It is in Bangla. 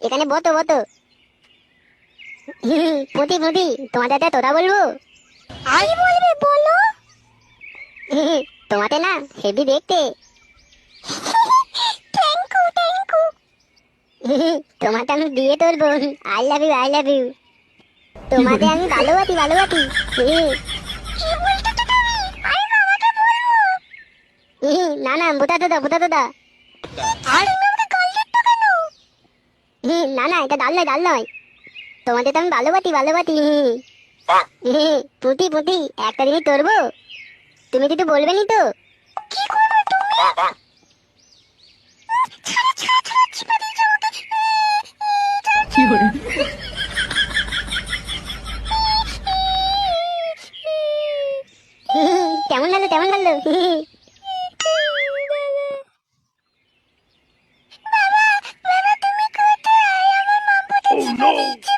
এখানে বতো বতো। পুঁতি পুঁতি, তোমাদের একটা তোতা বলবো। আই বলবে, বলো। তোমাতে না হেভি দেখতে। Thank you, thank you. তোমাকে আমি বিয়ে করবো। I love you, I love you. তোমাকে আমি ভালোবাসি, ভালোবাসি। কি বলতে তো তুমি? আমি বাবাকে বলবো। না না, বুতা তোদা, বুতা তোদা। আর তুমি আমাকে গাল দিচ্ছ কেন? না না, এটা ডাল নয়, ডাল নয়। তোমাদের তো আমি ভালোবাসি, ভালোবাসি। পুঁতি পুঁতি, একটা জিনিস করবো, তুমি তো বলবে নি তো। কি করবে তুমি? ছাড়া ছাড়া ছাড়া, চিপে দিয়েছো আমাকে। কেমন লাগলো, কেমন লাগলো? বাবা, বাবা তুমি কোথায়? আমার মা বলে চিপে দিয়েছে।